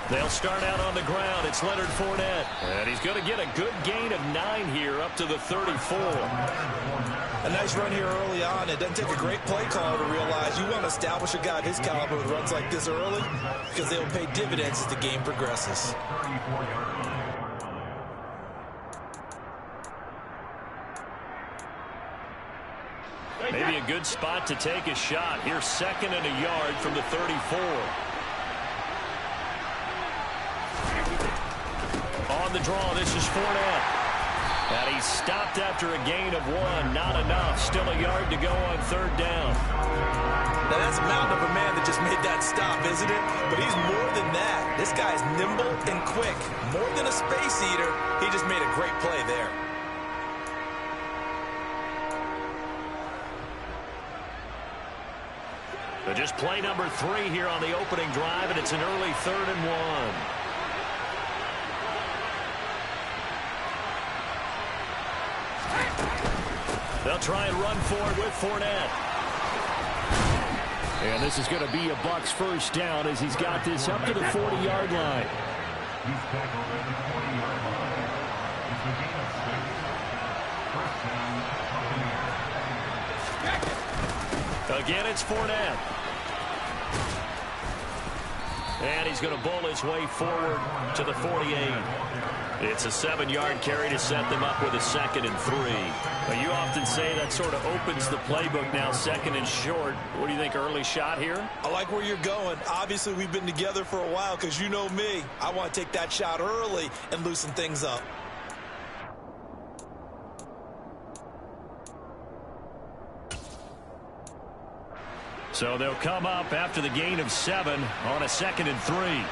They'll start out on the ground. It's Leonard Fournette. And he's going to get a good gain of 9 here up to the 34. A nice run here early on. It doesn't take a great play caller to realize you want to establish a guy of his caliber with runs like this early because they will pay dividends as the game progresses. Maybe a good spot to take a shot. Here's 2nd and a yard from the 34. On the draw, this is Fournette. And he's stopped after a gain of 1. Not enough. Still a yard to go on 3rd down. Now that's a mountain of a man that just made that stop, isn't it? But he's more than that. This guy's nimble and quick. More than a space eater, he just made a great play there. But just play number 3 here on the opening drive, and it's an early 3rd and 1. They'll try and run for it with Fournette. And this is going to be a Bucs first down as he's got this up to the 40-yard line. He's tackled at the 40-yard line. It's a gain of 6. First down, 40 yards. Again, it's Fournette. And he's going to bowl his way forward to the 48. It's a 7-yard carry to set them up with a 2nd and 3. But you often say that sort of opens the playbook now, 2nd and short. What do you think, early shot here? I like where you're going. Obviously, we've been together for a while because you know me. I want to take that shot early and loosen things up. So they'll come up after the gain of 7 on a 2nd and 3.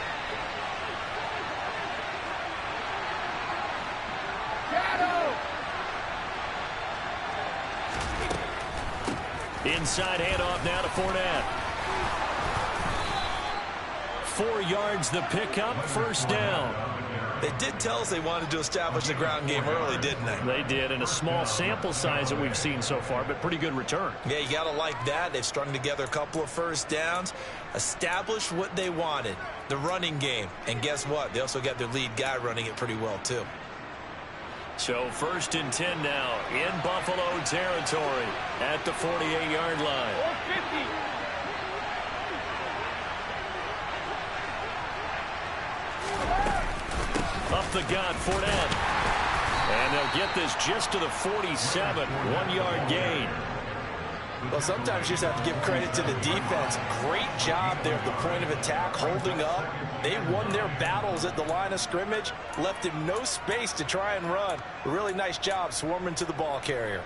Inside handoff now to Fournette. 4 yards the pickup, first down. They did tell us they wanted to establish the ground game early, didn't they? They did, and a small sample size that we've seen so far, but pretty good return. Yeah, you got to like that. They've strung together a couple of first downs, established what they wanted, the running game. And guess what? They also got their lead guy running it pretty well, too. So 1st and 10 now in Buffalo territory at the 48-yard line. 450. Up the gut, Fournette. And they'll get this just to the 47, 1-yard gain. Well, sometimes you just have to give credit to the defense. Great job there at the point of attack, holding up. They won their battles at the line of scrimmage, left him no space to try and run. A really nice job swarming to the ball carrier.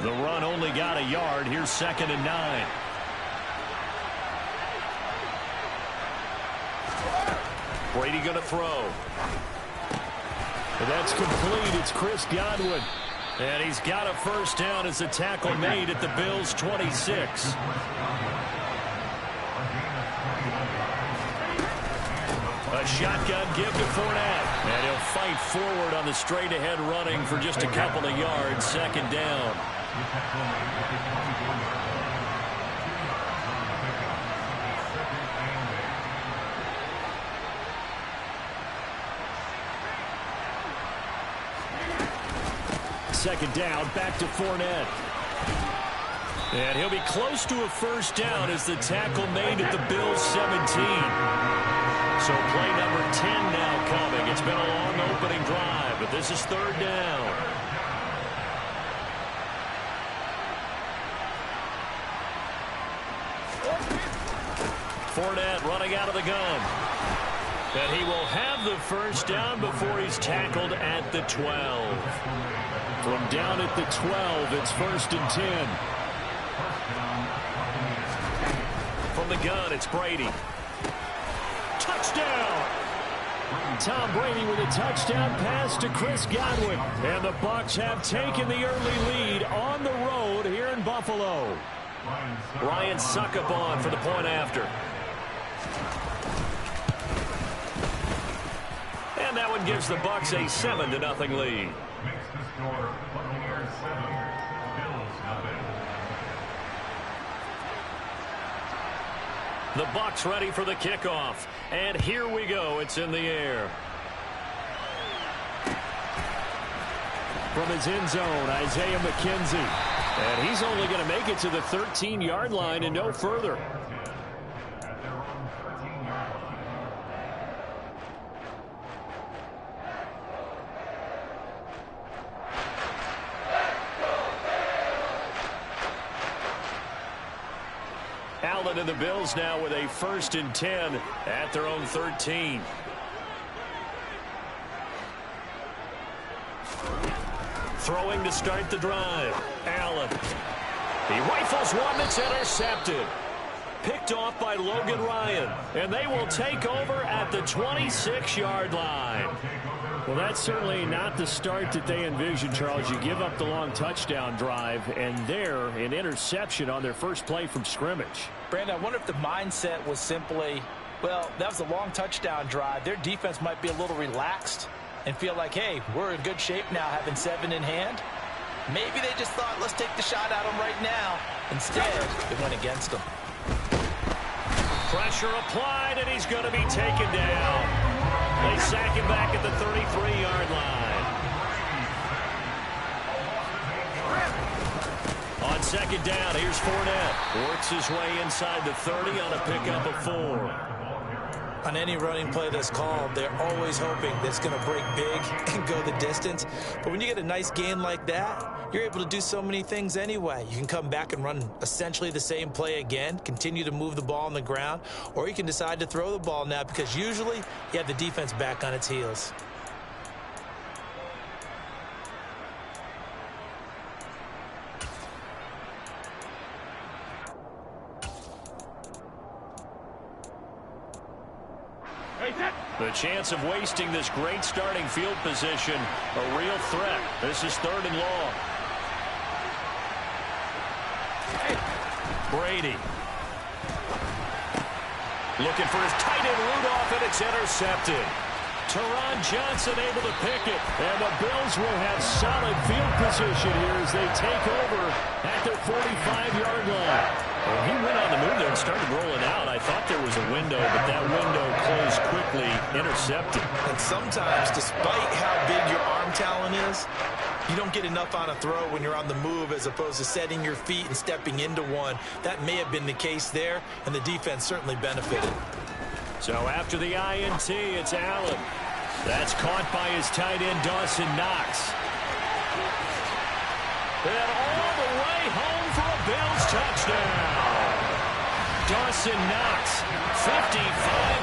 The run only got a yard. Here's 2nd and 9. Brady going to throw. That's complete. It's Chris Godwin. And he's got a first down as a tackle made at the Bills' 26. A shotgun give to Fournette. And he'll fight forward on the straight-ahead running for just a couple of yards. 2nd down. Second down, back to Fournette. And he'll be close to a first down as the tackle made at the Bills' 17. So play number 10 now coming. It's been a long opening drive, but this is 3rd down. Fournette running out of the gun. And he will have the first down before he's tackled at the 12. From down at the 12, it's 1st and 10. From the gun, it's Brady. Touchdown! Tom Brady with a touchdown pass to Chris Godwin. And the Bucs have taken the early lead on the road here in Buffalo. Ryan Succop on for the point after. And that one gives the Bucs a 7-0 lead. Makes the score Buccaneers 7, Bills nothing. The Bucs ready for the kickoff. And here we go. It's in the air. From his end zone, Isaiah McKenzie. And he's only going to make it to the 13-yard line and no further. At their own 13-yard line. Allen and the Bills now with a 1st and 10 at their own 13. Throwing to start the drive. Allen. He rifles one that's intercepted. Picked off by Logan Ryan. And they will take over at the 26-yard line. Well, that's certainly not the start that they envisioned, Charles. You give up the long touchdown drive, and there, an interception on their first play from scrimmage. Brandon, I wonder if the mindset was simply, well, that was a long touchdown drive. Their defense might be a little relaxed and feel like, hey, we're in good shape now having 7 in hand. Maybe they just thought, let's take the shot at them right now. Instead, it went against them. Pressure applied, and he's going to be taken down. They sack him back at the 33-yard line. On 2nd down, here's Fournette. Works his way inside the 30 on a pickup of 4. On any running play that's called, they're always hoping that it's going to break big and go the distance. But when you get a nice gain like that, you're able to do so many things anyway. You can come back and run essentially the same play again, continue to move the ball on the ground, or you can decide to throw the ball now because usually you have the defense back on its heels. The chance of wasting this great starting field position, a real threat. This is 3rd and long. Brady. Looking for his tight end Rudolph, and it's intercepted. Teron Johnson able to pick it, and the Bills will have solid field position here as they take over at their 45-yard line. Well, he went on the move there and started rolling out. I thought there was a window, but that window closed quickly, intercepted. And sometimes, despite how big your arm talent is, you don't get enough on a throw when you're on the move as opposed to setting your feet and stepping into one. That may have been the case there, and the defense certainly benefited. So after the INT, it's Allen. That's caught by his tight end, Dawson Knox. And all the way home for a Bills touchdown. Dawson Knox, 55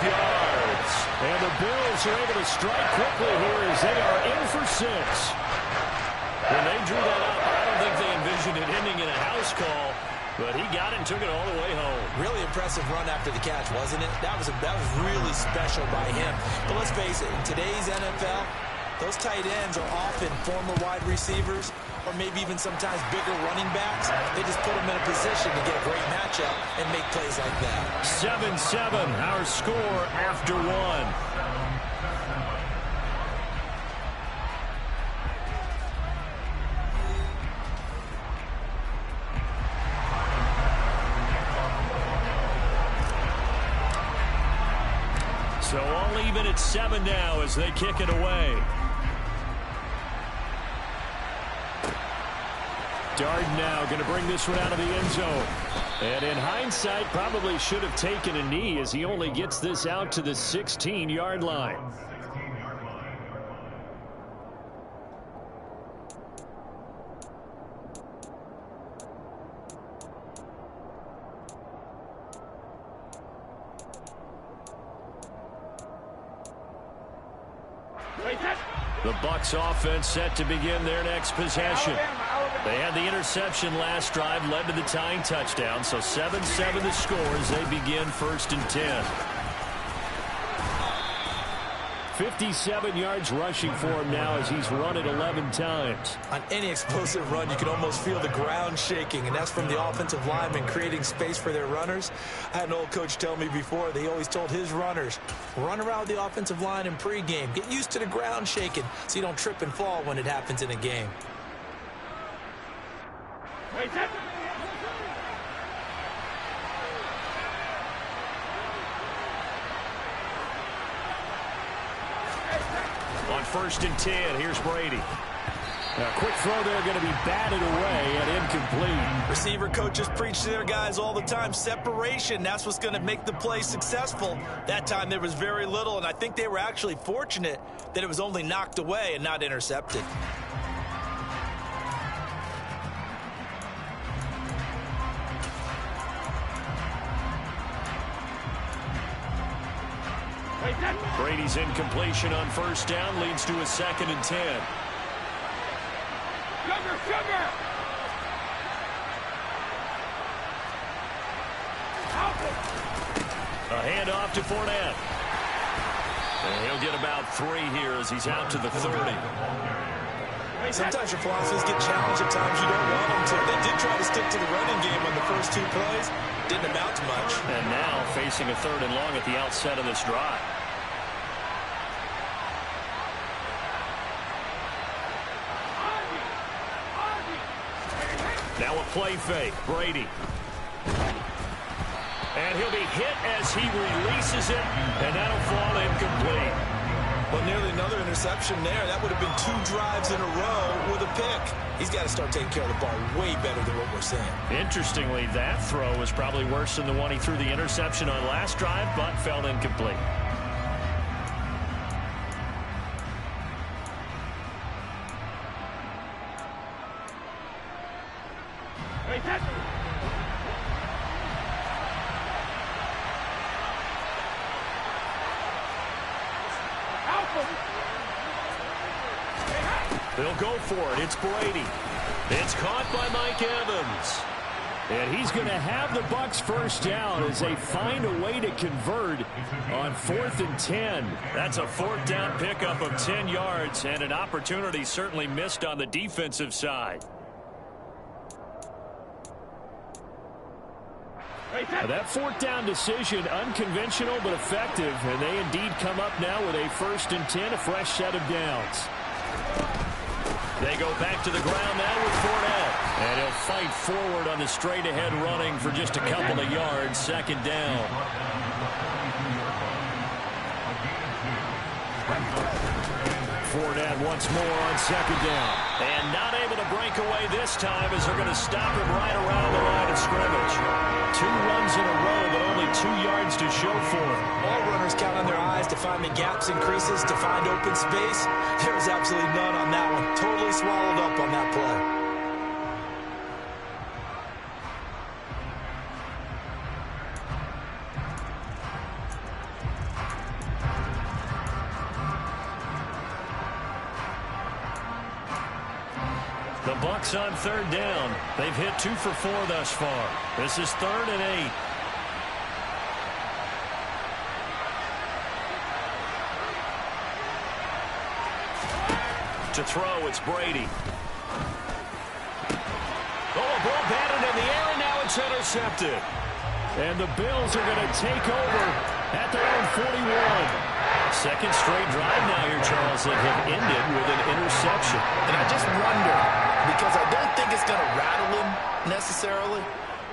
yards. And the Bills are able to strike quickly here as they are in for 6. When they drew that up, I don't think they envisioned it ending in a house call, but he got it and took it all the way home. Really impressive run after the catch, wasn't it? That was really special by him. But let's face it, in today's NFL, those tight ends are often former wide receivers or maybe even sometimes bigger running backs. They just put them in a position to get a great matchup and make plays like that. 7-7, our score after 1. So all even at 7 now as they kick it away. Darden now going to bring this one out of the end zone. And in hindsight, probably should have taken a knee as he only gets this out to the 16-yard line. The Bucs offense set to begin their next possession. They had the interception last drive, led to the tying touchdown. So 7-7 the score as they begin 1st and 10. 57 yards rushing for him now as he's run it 11 times. On any explosive run, you can almost feel the ground shaking, and that's from the offensive linemen creating space for their runners. I had an old coach tell me before, they always told his runners, run around the offensive line in pregame. Get used to the ground shaking so you don't trip and fall when it happens in a game. On 1st and 10, here's Brady. A quick throw there, going to be batted away and incomplete. Receiver coaches preach to their guys all the time. Separation, that's what's going to make the play successful. That time there was very little, and I think they were actually fortunate that it was only knocked away and not intercepted. Brady's incompletion on 1st down leads to a 2nd and 10. A handoff to Fournette. And he'll get about 3 here as he's out to the 30. Sometimes your philosophies get challenged at times you don't want them to. They did try to stick to the running game on the first 2 plays. Didn't amount to much. And now facing a 3rd and long at the outset of this drive. Now a play fake. Brady. And he'll be hit as he releases it, and that'll fall incomplete. Well, nearly another interception there. That would have been 2 drives in a row with a pick. He's got to start taking care of the ball way better than what we're seeing. Interestingly, that throw was probably worse than the one he threw the interception on last drive, but fell incomplete. They'll go for it. It's Brady. It's caught by Mike Evans. And he's going to have the Bucs 1st down as they find a way to convert on 4th and 10. That's a 4th down pickup of 10 yards and an opportunity certainly missed on the defensive side. That 4th down decision, unconventional but effective, and they indeed come up now with a 1st and 10, a fresh set of downs. They go back to the ground now with Fournette. And he'll fight forward on the straight-ahead running for just a couple of yards. 2nd down. Fournette once more on 2nd down. And not able to break away this time as they're going to stop him right around the line of scrimmage. 2 runs in a row, but only 2 yards to show for it. All runners count on their eyes to find the gaps and creases, to find open space. There was absolutely none on that one. Totally swallowed up on that play. The Bucs on 3rd down. They've hit 2 for 4 thus far. This is 3rd and 8. To throw, it's Brady. Oh, a ball batted in the air, and now it's intercepted. And the Bills are going to take over at their own 41. 2nd straight drive now here, Charles, that have ended with an interception. And I just wonder, because I don't think it's going to rattle him necessarily,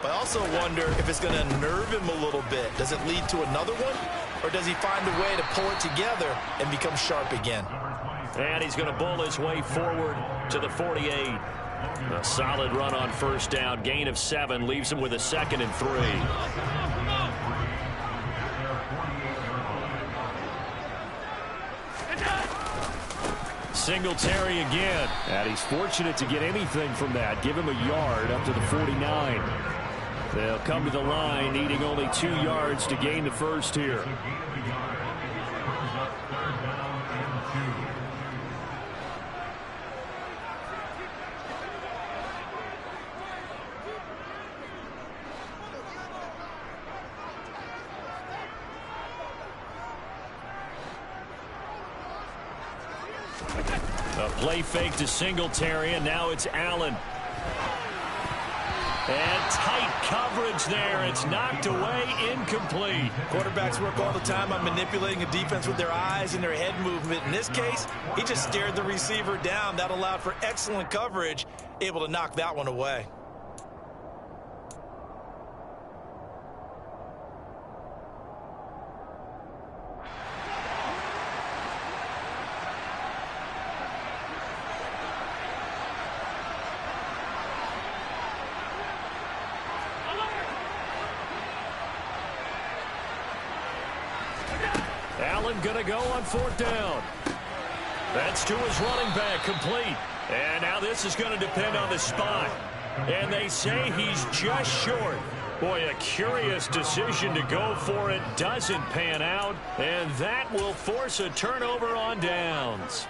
but I also wonder if it's going to nerve him a little bit. Does it lead to another one, or does he find a way to pull it together and become sharp again? And he's going to bull his way forward to the 48. A solid run on 1st down. Gain of 7 leaves him with a 2nd and 3. Singletary again. And he's fortunate to get anything from that. Give him a yard up to the 49. They'll come to the line needing only 2 yards to gain the 1st here. Play fake to Singletary, and now it's Allen. And tight coverage there. It's knocked away, incomplete. Quarterbacks work all the time on manipulating a defense with their eyes and their head movement. In this case, he just stared the receiver down. That allowed for excellent coverage, able to knock that one away. Allen going to go on 4th down. That's to his running back, complete. And now this is going to depend on the spot. And they say he's just short. Boy, a curious decision to go for it. Doesn't pan out. And that will force a turnover on downs.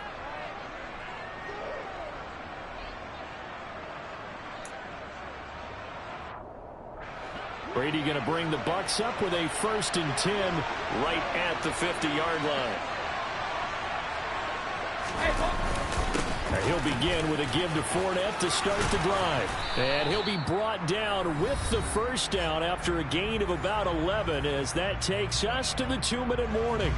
Brady going to bring the Bucs up with a 1st and 10 right at the 50-yard line. And he'll begin with a give to Fournette to start the drive. And he'll be brought down with the 1st down after a gain of about 11 as that takes us to the 2-minute warning.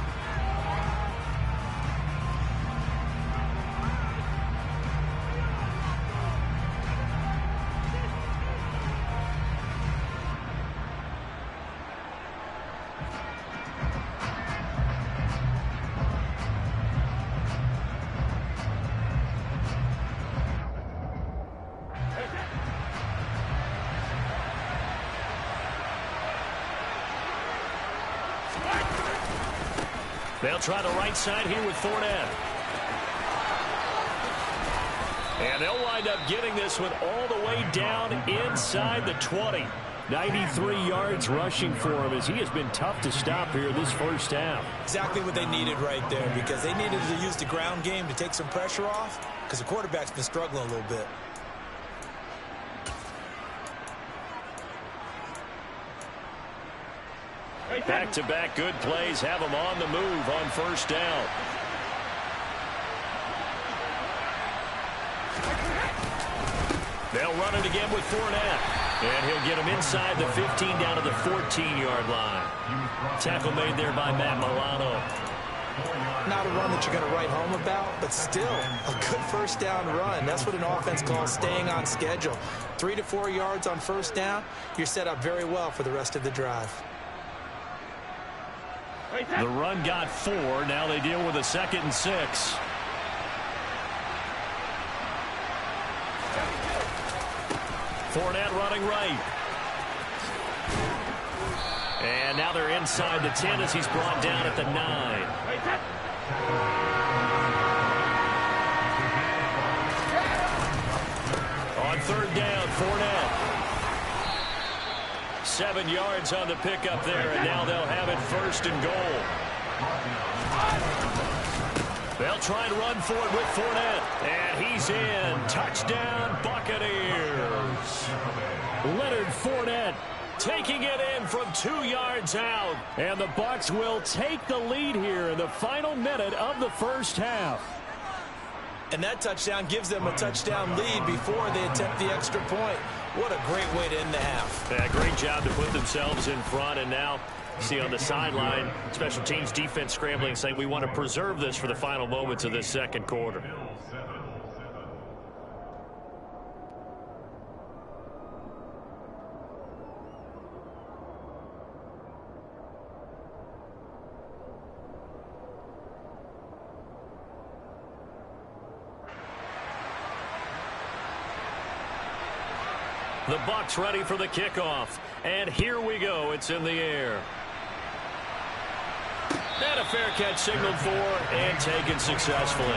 They'll try the right side here with Fournette. And they'll wind up getting this one all the way down inside the 20. 93 yards rushing for him as he has been tough to stop here this 1st half. Exactly what they needed right there, because they needed to use the ground game to take some pressure off, because the quarterback's been struggling a little bit. Back-to-back good plays have him on the move on 1st down. They'll run it again with Fournette. And he'll get him inside the 15 down to the 14-yard line. Tackle made there by Matt Milano. Not a run that you're going to write home about, but still a good 1st down run. That's what an offense calls staying on schedule. 3 to 4 yards on 1st down, you're set up very well for the rest of the drive. The run got 4. Now they deal with a 2nd and 6. Fournette running right. And now they're inside the 10 as he's brought down at the 9. On 3rd down, Fournette. 7 yards on the pickup there, and now they'll have it 1st and goal. They'll try and run for it with Fournette, and he's in. Touchdown, Buccaneers. Leonard Fournette taking it in from 2 yards out, and the Bucs will take the lead here in the final minute of the 1st half. And that touchdown gives them a touchdown lead before they attempt the extra point. What a great way to end the half. Yeah, great job to put themselves in front, and now see on the sideline, special teams defense scrambling, saying we want to preserve this for the final moments of this 2nd quarter. The Bucs ready for the kickoff. And here we go. It's in the air. And a fair catch signaled for and taken successfully.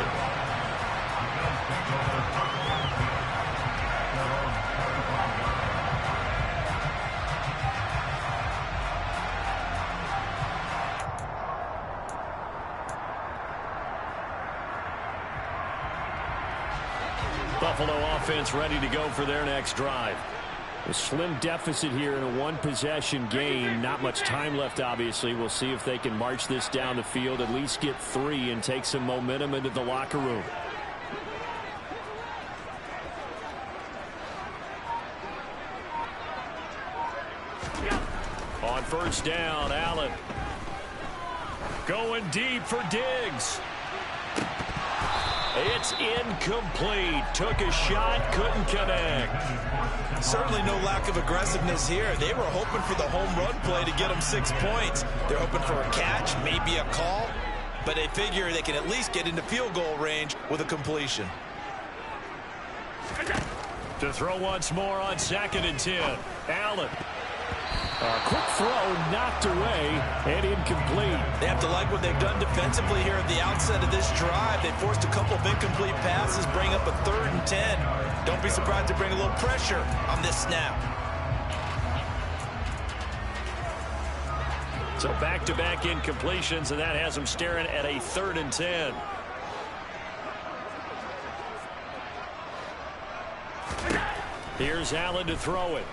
Buffalo offense ready to go for their next drive. A slim deficit here in a one-possession game. Not much time left, obviously. We'll see if they can march this down the field, at least get 3, and take some momentum into the locker room. On first down, Allen. Going deep for Diggs. It's incomplete. Took a shot, couldn't connect. Certainly no lack of aggressiveness here. They were hoping for the home run play to get them 6 points. They're hoping for a catch, maybe a call, but they figure they can at least get into field goal range with a completion. To throw once more on 2nd and 10. Allen. A quick throw knocked away and incomplete. They have to like what they've done defensively here at the outset of this drive. They forced a couple of incomplete passes, bring up a 3rd and 10. Don't be surprised to bring a little pressure on this snap. So back-to-back incompletions, and that has them staring at a 3rd and 10. Here's Allen to throw it.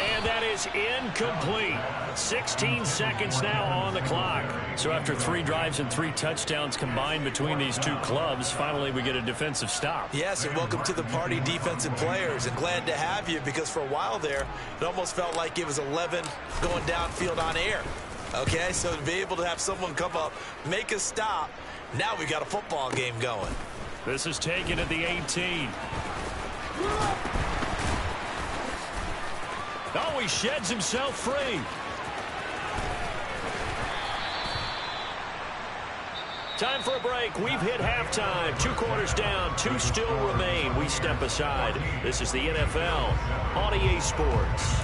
And that is incomplete. 16 seconds now on the clock. So after 3 drives and 3 touchdowns combined between these two clubs, finally we get a defensive stop. Yes, and welcome to the party, defensive players, and glad to have you, because for a while there, it almost felt like it was 11 going downfield on air. Okay, so to be able to have someone come up, make a stop, now we got a football game going. This is taken at the 18. Oh, he sheds himself free. Time for a break. We've hit halftime. 2 quarters down. 2 still remain. We step aside. This is the NFL on EA Sports.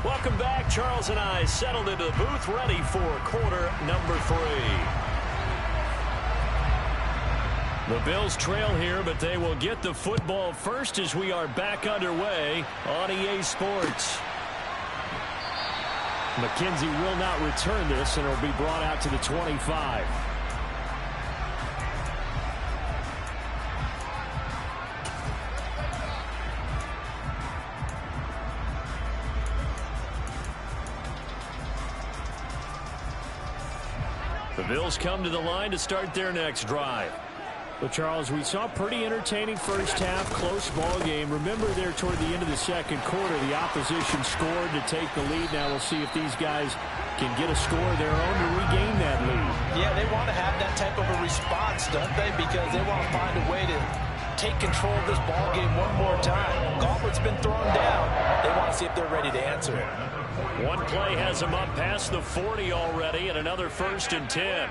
Welcome back. Charles and I settled into the booth, ready for quarter number 3. The Bills trail here, but they will get the football first as we are back underway on EA Sports. McKenzie will not return this, and it will be brought out to the 25. The Bills come to the line to start their next drive. Well, Charles, we saw a pretty entertaining first half, close ball game. Remember there toward the end of the second quarter, the opposition scored to take the lead. Now we'll see if these guys can get a score of their own to regain that lead. Yeah, they want to have that type of a response, don't they? Because they want to find a way to take control of this ball game one more time. Gauntlet's been thrown down. They want to see if they're ready to answer it. One play has them up past the 40 already, and another 1st and 10.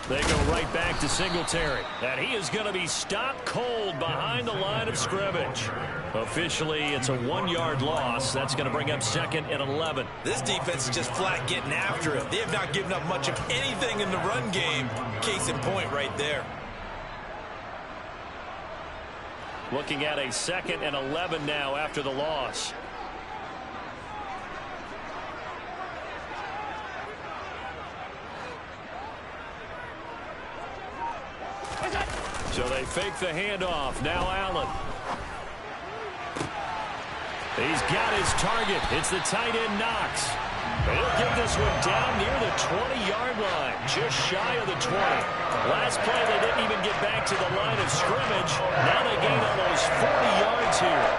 They go right back to Singletary. And he is going to be stopped cold behind the line of scrimmage. Officially, it's a 1-yard loss. That's going to bring up 2nd and 11. This defense is just flat getting after it. They have not given up much of anything in the run game. Case in point right there. Looking at a 2nd and 11 now after the loss. So they fake the handoff. Now Allen. He's got his target. It's the tight end Knox. He'll get this one down near the 20-yard line, just shy of the 20. Last play, they didn't even get back to the line of scrimmage. Now they gain almost 40 yards here.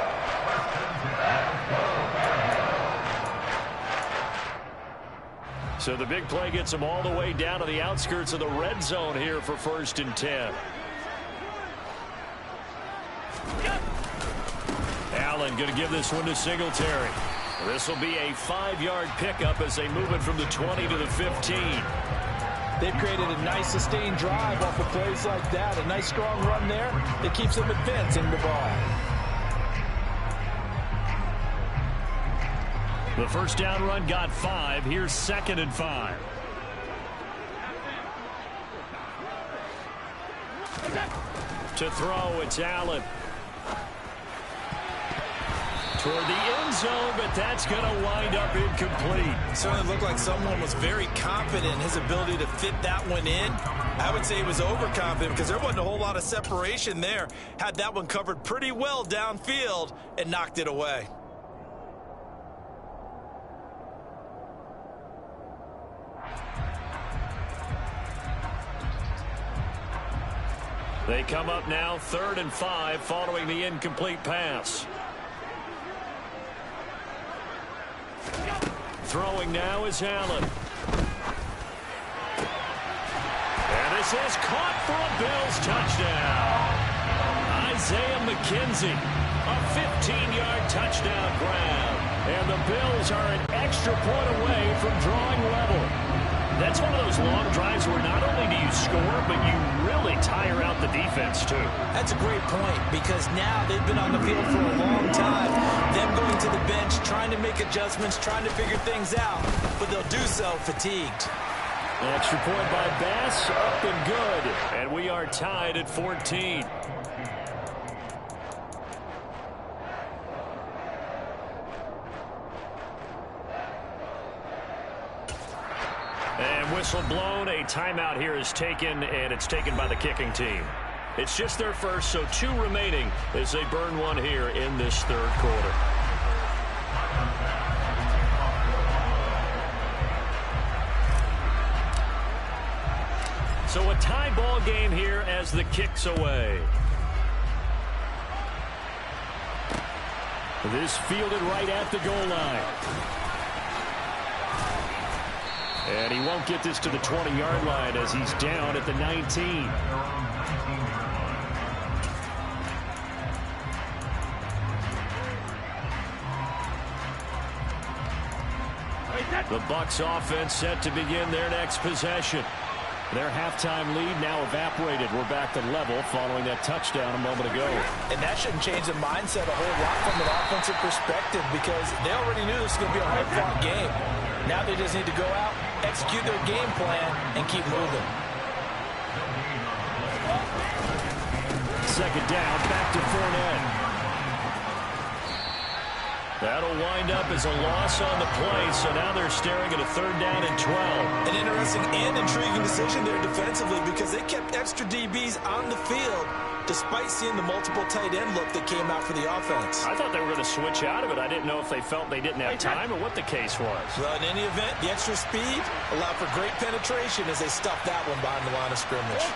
So the big play gets them all the way down to the outskirts of the red zone here for 1st and 10. Allen going to give this one to Singletary. This will be a 5-yard pickup as they move it from the 20 to the 15. They've created a nice sustained drive off of plays like that. A nice strong run there that keeps them advancing the ball. The first down run got 5. Here's 2nd and 5. To throw, it's Allen. toward the end zone, but that's going to wind up incomplete. Certainly looked like someone was very confident in his ability to fit that one in. I would say he was overconfident because there wasn't a whole lot of separation there. Had that one covered pretty well downfield and knocked it away. They come up now 3rd and 5 following the incomplete pass. Throwing now is Allen. And this is caught for a Bills touchdown. Isaiah McKenzie, a 15-yard touchdown grab. And the Bills are an extra point away from drawing level. That's one of those long drives where not only do you score, but you really tire out the defense, too. That's a great point because now they've been on the field for a long time. Them going to the bench, trying to make adjustments, trying to figure things out, but they'll do so fatigued. Extra point by Bass, up and good. And we are tied at 14. And whistle blown, a timeout here is taken, and it's taken by the kicking team. It's just their first, so 2 remaining as they burn one here in this 3rd quarter. So a tie ball game here as the kick's away. This fielded right at the goal line. And he won't get this to the 20-yard line as he's down at the 19. The Bucs offense set to begin their next possession. Their halftime lead now evaporated. We're back to level following that touchdown a moment ago. And that shouldn't change the mindset a whole lot from an offensive perspective because they already knew this was going to be a hard-fought game. Now they just need to go out, execute their game plan, and keep moving. 2nd down, back to Fournette. That'll wind up as a loss on the play, so now they're staring at a 3rd down and 12. An interesting and intriguing decision there defensively because they kept extra DBs on the field despite seeing the multiple tight end look that came out for the offense. I thought they were going to switch out of it. I didn't know if they felt they didn't have time or what the case was. Well, in any event, the extra speed allowed for great penetration as they stuffed that one behind the line of scrimmage.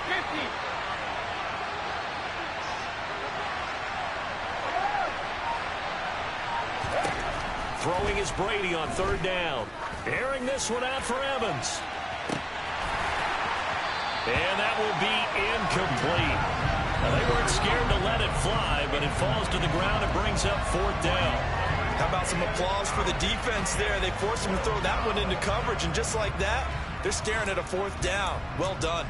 Throwing is Brady on 3rd down. Airing this one out for Evans. And that will be incomplete. Now, they weren't scared to let it fly, but it falls to the ground and brings up 4th down. How about some applause for the defense there? They forced him to throw that one into coverage, and just like that, they're staring at a 4th down. Well done.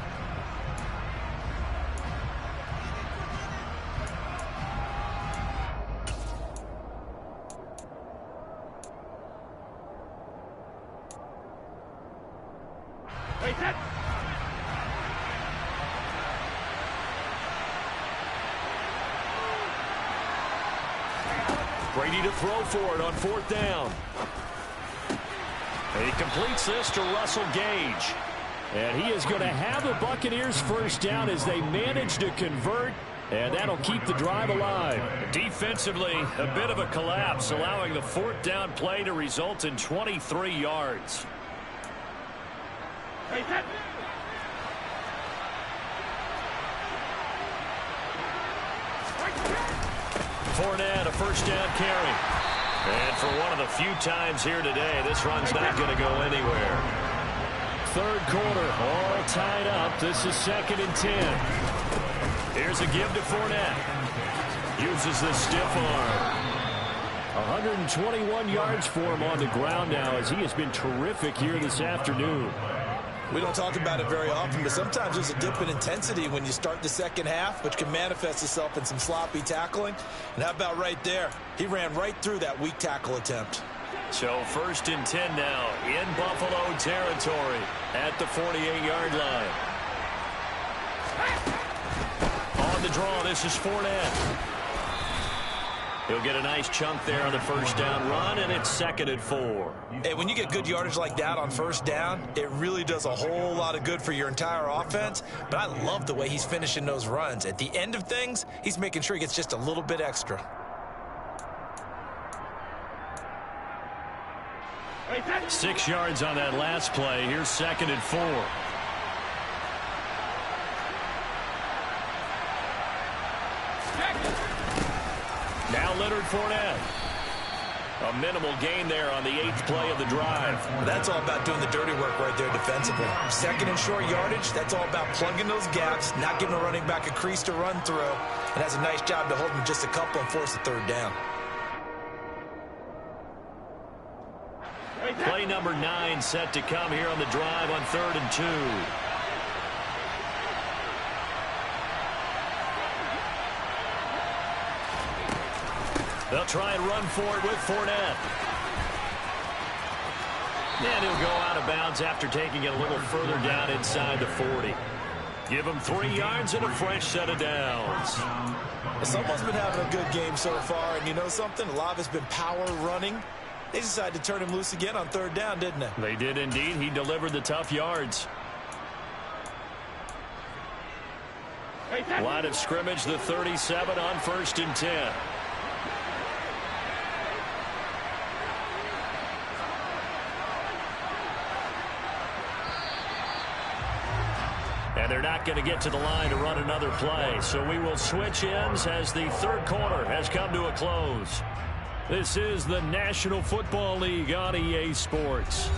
Brady to throw for it on 4th down. He completes this to Russell Gage. And he is going to have the Buccaneers 1st down as they manage to convert. And that'll keep the drive alive. Defensively, a bit of a collapse, allowing the 4th down play to result in 23 yards. Fournette, a 1st down carry. And for one of the few times here today, this run's not going to go anywhere. 3rd quarter, all tied up. This is 2nd and 10. Here's a give to Fournette. Uses the stiff arm. 121 yards for him on the ground now as he has been terrific here this afternoon. We don't talk about it very often, but sometimes there's a dip in intensity when you start the 2nd half, which can manifest itself in some sloppy tackling. And how about right there? He ran right through that weak tackle attempt. So 1st and 10 now in Buffalo territory at the 48-yard line. On the draw, this is Fournette. He'll get a nice chunk there on the first down run, and it's 2nd and 4. Hey, when you get good yardage like that on first down, it really does a whole lot of good for your entire offense. But I love the way he's finishing those runs. At the end of things, he's making sure he gets just a little bit extra. 6 yards on that last play. Here's 2nd and 4. Now Leonard Fournette. A minimal gain there on the 8th play of the drive. That's all about doing the dirty work right there defensively. 2nd and short yardage, that's all about plugging those gaps, not giving a running back a crease to run through, and has a nice job to hold him just a couple and force a 3rd down. Play number 9 set to come here on the drive on 3rd and 2. They'll try and run for it with Fournette. And he'll go out of bounds after taking it a little further down inside the 40. Give him 3 yards and a fresh set of downs. Someone's been having a good game so far, and you know something? A lot of it's been power running. They decided to turn him loose again on 3rd down, didn't they? They did indeed. He delivered the tough yards. Line of scrimmage, the 37 on 1st and 10. And they're not going to get to the line to run another play. So we will switch ends as the 3rd quarter has come to a close. This is the National Football League on EA Sports.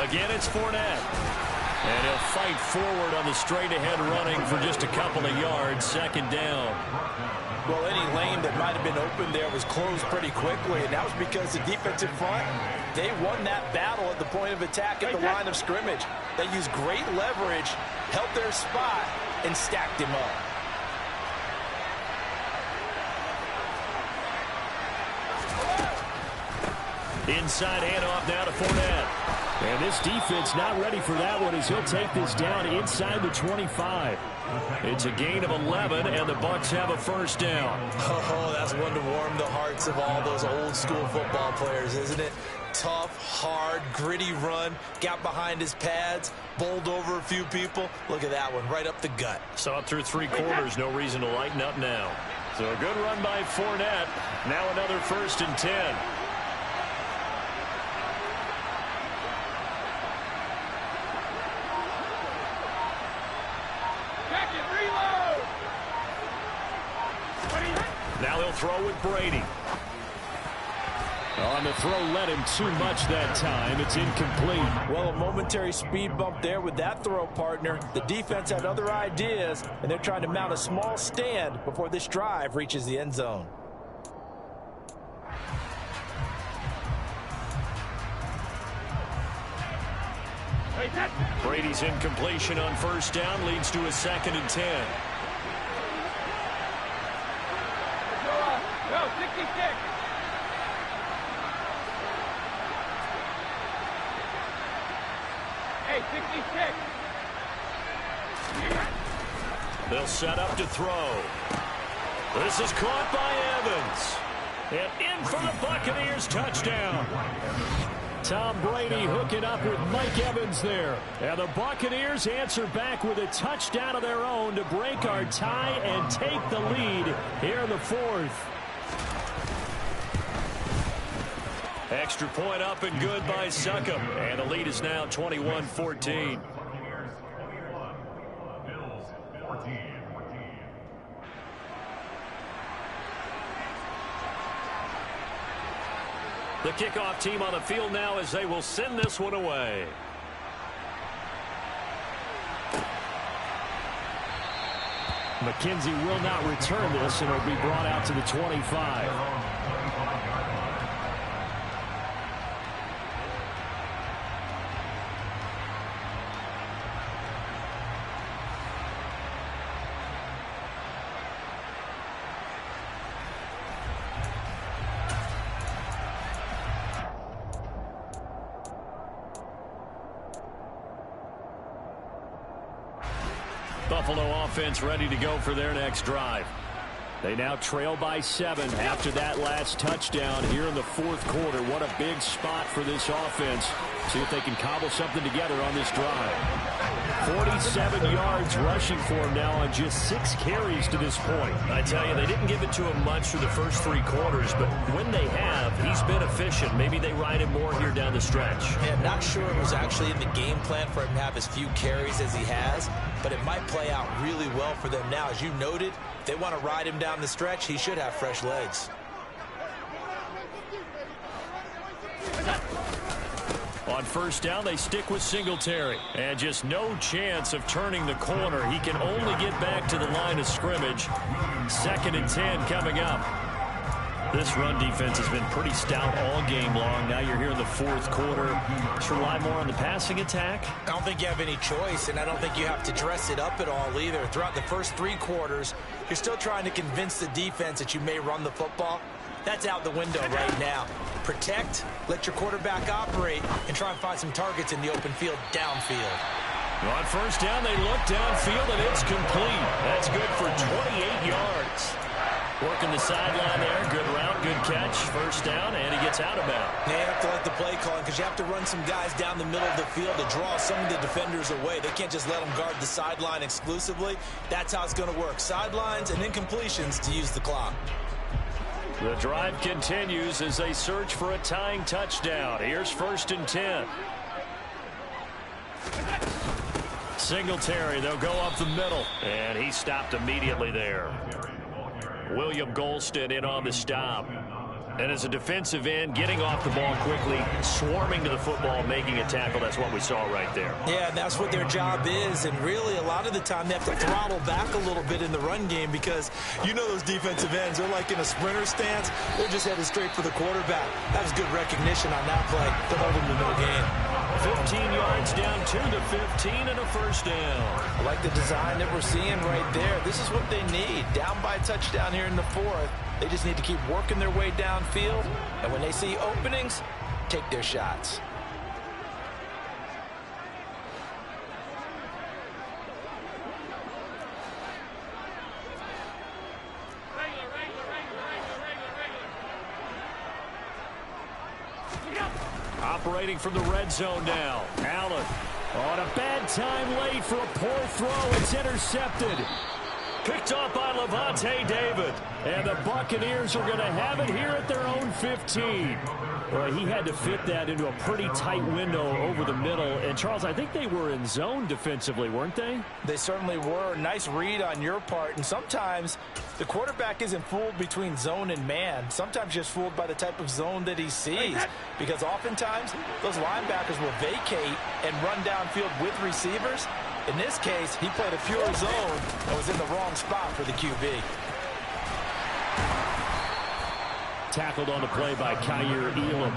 Again, it's Fournette. And he'll fight forward on the straight-ahead running for just a couple of yards. 2nd down. Well, any lane that might have been open there was closed pretty quickly, and that was because the defensive front, they won that battle at the point of attack at the line of scrimmage. They used great leverage, held their spot, and stacked him up. Inside handoff now to Fournette. And this defense not ready for that one as he'll take this down inside the 25. It's a gain of 11, and the Bucs have a 1st down. Oh, that's one to warm the hearts of all those old-school football players, isn't it? Tough, hard, gritty run, got behind his pads, bowled over a few people. Look at that one, right up the gut. Saw it through 3 quarters, no reason to lighten up now. So a good run by Fournette. Now another 1st and 10. Now they'll throw with Brady. On the throw, led him too much that time. It's incomplete. Well, a momentary speed bump there with that throw, partner. The defense had other ideas, and they're trying to mount a small stand before this drive reaches the end zone. Brady's incompletion on 1st down leads to a 2nd and 10. Go, 66. Hey, 66. They'll set up to throw. This is caught by Evans. And in for the Buccaneers, touchdown. Tom Brady hooking up with Mike Evans there. And the Buccaneers answer back with a touchdown of their own to break our tie and take the lead here in the 4th. Extra point up and good by Succop. And the lead is now 21-14. The kickoff team on the field now as they will send this one away. McKenzie will not return this, and it'll be brought out to the 25. Buffalo offense ready to go for their next drive. They now trail by 7 after that last touchdown here in the fourth quarter. What a big spot for this offense. See if they can cobble something together on this drive. 47 yards rushing for him now on just 6 carries to this point. I tell you, they didn't give it to him much through the first 3 quarters, but when they have, he's been efficient. Maybe they ride him more here down the stretch. Yeah, I'm not sure it was actually in the game plan for him to have as few carries as he has, but it might play out really well for them now. As you noted, if they want to ride him down the stretch, he should have fresh legs. On first down, they stick with Singletary. And just no chance of turning the corner. He can only get back to the line of scrimmage. 2nd and 10 coming up. This run defense has been pretty stout all game long. Now you're here in the fourth quarter. Just rely more on the passing attack. I don't think you have any choice, and I don't think you have to dress it up at all either. Throughout the first 3 quarters, you're still trying to convince the defense that you may run the football. That's out the window right now. Protect, let your quarterback operate, and try and find some targets in the open field downfield. On first down, they look downfield, and it's complete. That's good for 28 yards. Working the sideline there. Good route, good catch. First down, and he gets out of bounds. You have to let the play calling because you have to run some guys down the middle of the field to draw some of the defenders away. They can't just let them guard the sideline exclusively. That's how it's going to work. Sidelines and then completions to use the clock. The drive continues as they search for a tying touchdown. Here's 1st and 10. Singletary, they'll go up the middle. And he stopped immediately there. William Golston in on the stop. And as a defensive end, getting off the ball quickly, swarming to the football, making a tackle. That's what we saw right there. Yeah, and that's what their job is. And really, a lot of the time, they have to throttle back a little bit in the run game because you know those defensive ends, they're like in a sprinter stance. They're just headed straight for the quarterback. That was good recognition on that play to hold him to no gain. 15 yards down to the 15 and a first down. I like the design that we're seeing right there. This is what they need. Down by a touchdown here in the fourth. They just need to keep working their way downfield. And when they see openings, take their shots. Operating from the red zone now. Allen on a bad time late for a poor throw. It's intercepted. Picked off by Lavonte David. And the Buccaneers are going to have it here at their own 15. Well, he had to fit that into a pretty tight window over the middle. And, Charles, I think they were in zone defensively, weren't they? They certainly were. Nice read on your part. And sometimes the quarterback isn't fooled between zone and man. Sometimes just fooled by the type of zone that he sees. Because oftentimes those linebackers will vacate and run downfield with receivers. In this case, he played a pure zone and was in the wrong spot for the QB. Tackled on the play by Kaiir Elam.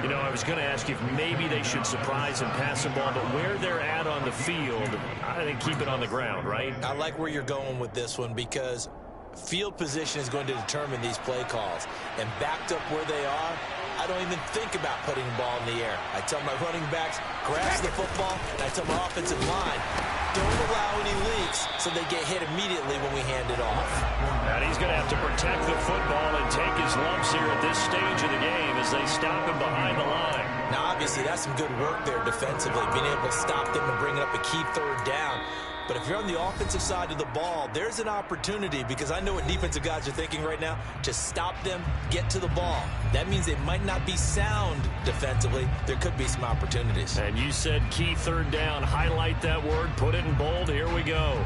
You know, I was going to ask you if maybe they should surprise and pass the ball, but where they're at on the field, I think keep it on the ground, right? I like where you're going with this one because field position is going to determine these play calls. And backed up where they are, I don't even think about putting the ball in the air. I tell my running backs, grasp the football, and I tell my offensive line, don't allow any leaks so they get hit immediately when we hand it off. And he's going to have to protect the football and take his lumps here at this stage of the game as they stop him behind the line. Now, obviously, that's some good work there defensively, being able to stop them and bring up a key third down. But if you're on the offensive side of the ball, there's an opportunity because I know what defensive guys are thinking right now. Just stop them, get to the ball. That means they might not be sound defensively. There could be some opportunities. And you said key third down. Highlight that word. Put it in bold. Here we go.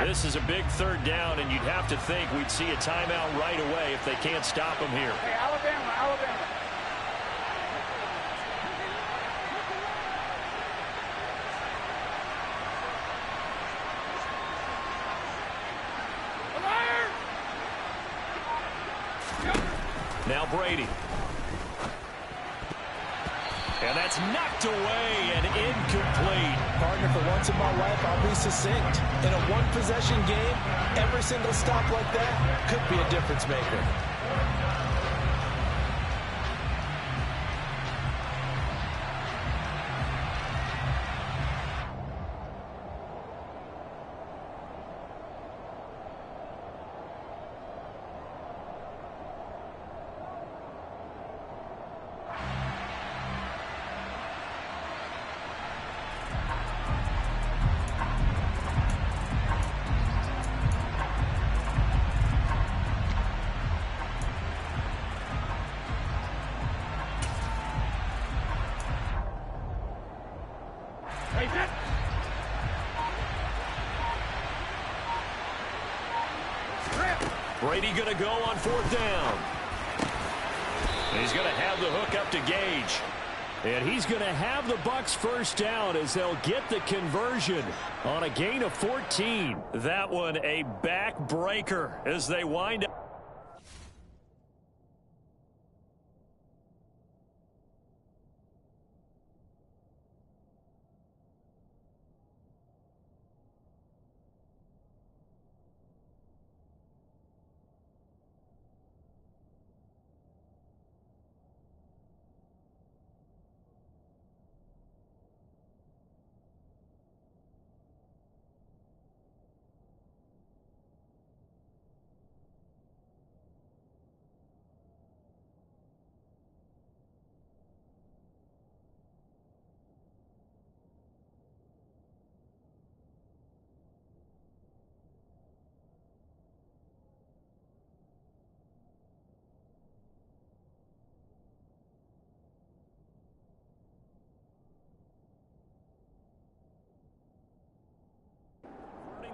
This is a big third down, and you'd have to think we'd see a timeout right away if they can't stop them here. Hey, Alabama. Now Brady. And that's knocked away and incomplete. Partner, for once in my life, I'll be succinct. In a one-possession game, every single stop like that could be a difference maker. Brady going to go on 4th down. He's going to have the hook up to Gage. And he's going to have the Bucks first down as they'll get the conversion on a gain of 14. That one a backbreaker as they wind up.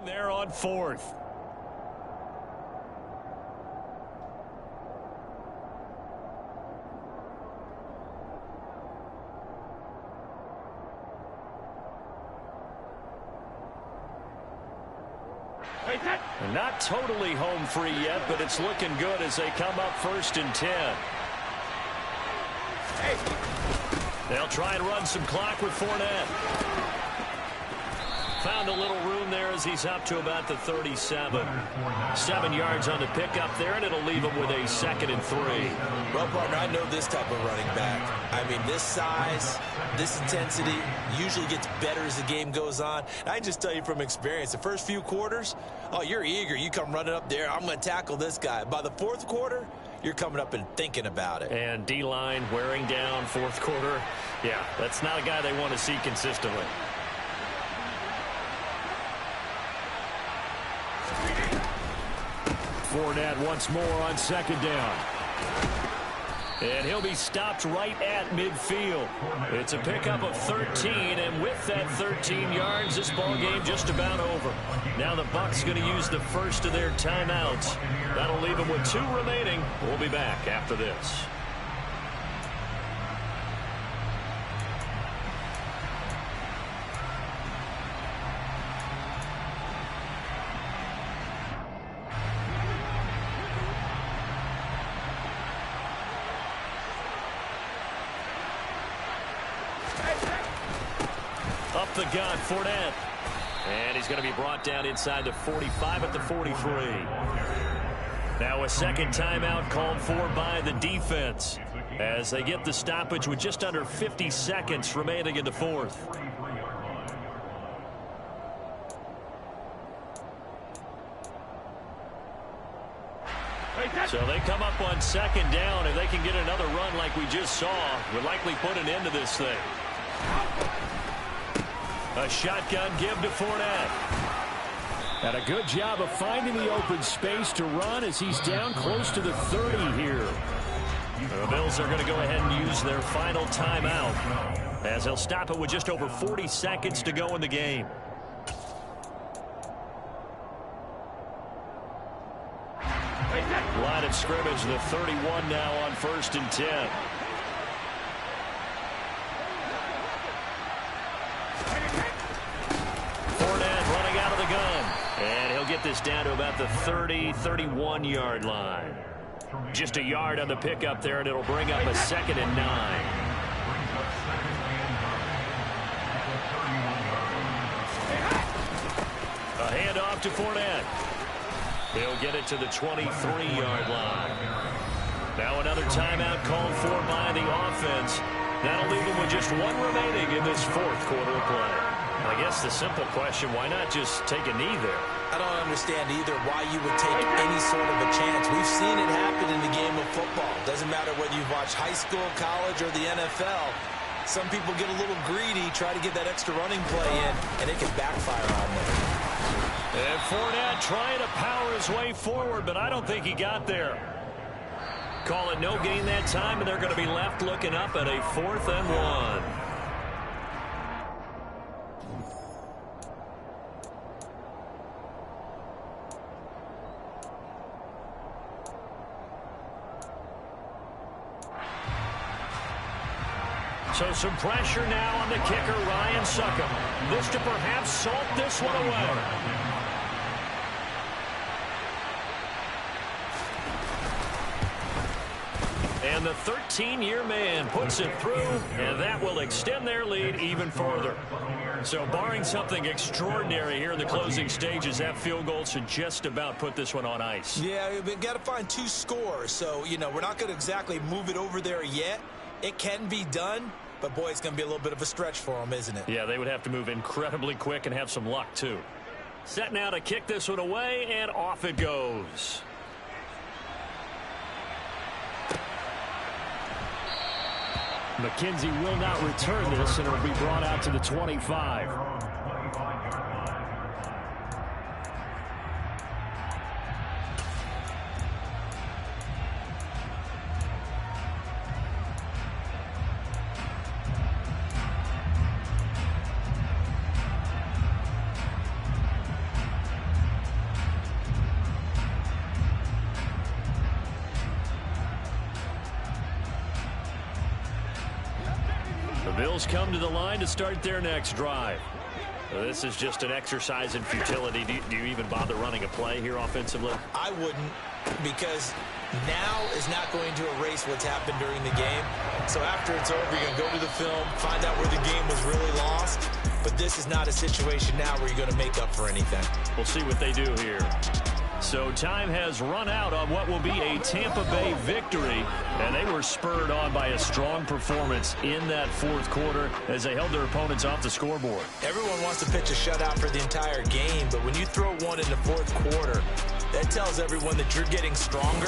There on 4th. And not totally home free yet, but it's looking good as they come up 1st and 10. They'll try and run some clock with Fournette. Found a little room there as he's up to about the 37. 7 yards on the pickup there, and it'll leave him with a 2nd and 3. Well, partner, I know this type of running back. I mean, this size, this intensity usually gets better as the game goes on. And I just tell you from experience, the first few quarters, oh, you're eager. You come running up there, I'm going to tackle this guy. By the 4th quarter, you're coming up and thinking about it. And D-line wearing down 4th quarter. Yeah, that's not a guy they want to see consistently. Fournette once more on 2nd down. And he'll be stopped right at midfield. It's a pickup of 13, and with that 13 yards, this ball game just about over. Now the Bucks going to use the first of their timeouts. That'll leave them with 2 remaining. We'll be back after this. Up the gun, Fournette. And he's going to be brought down inside the 45 at the 43. Now a second timeout called for by the defense as they get the stoppage with just under 50 seconds remaining in the 4th. So they come up on 2nd down. If they can get another run like we just saw, would likely put an end to this thing. A shotgun give to Fournette. And a good job of finding the open space to run as he's down close to the 30 here. The Bills are going to go ahead and use their final timeout as they'll stop it with just over 40 seconds to go in the game. Line of scrimmage, the 31 now on 1st and 10. Fournette running out of the gun. And he'll get this down to about the 30, 31-yard line. Just a yard on the pickup there, and it'll bring up a 2nd and 9. A handoff to Fournette. He'll get it to the 23-yard line. Now another timeout called for by the offense. That'll leave him with just 1 remaining in this 4th quarter of play. I guess the simple question, why not just take a knee there? I don't understand either why you would take any sort of a chance. We've seen it happen in the game of football. Doesn't matter whether you've watched high school, college, or the NFL. Some people get a little greedy, try to get that extra running play in, and it can backfire on them. And Fournette trying to power his way forward, but I don't think he got there. Call it no gain that time, and they're going to be left looking up at a 4th and 1. So some pressure now on the kicker, Ryan Succop. This to perhaps salt this one away. And the 13-year man puts it through, and that will extend their lead even further. So barring something extraordinary here in the closing stages, that field goal should just about put this one on ice. Yeah, we've got to find 2 scores. So, you know, we're not going to exactly move it over there yet. It can be done, but, boy, it's going to be a little bit of a stretch for them, isn't it? Yeah, they would have to move incredibly quick and have some luck, too. Set now to kick this one away, and off it goes. McKenzie will not return this, and it'll be brought out to the 25. Bills come to the line to start their next drive. This is just an exercise in futility. Do you even bother running a play here offensively? I wouldn't, because now is not going to erase what's happened during the game. So after it's over, you're going to go to the film, find out where the game was really lost. But this is not a situation now where you're going to make up for anything. We'll see what they do here. So time has run out on what will be a Tampa Bay victory, and they were spurred on by a strong performance in that fourth quarter as they held their opponents off the scoreboard. Everyone wants to pitch a shutout for the entire game, but when you throw one in the fourth quarter, that tells everyone that you're getting stronger.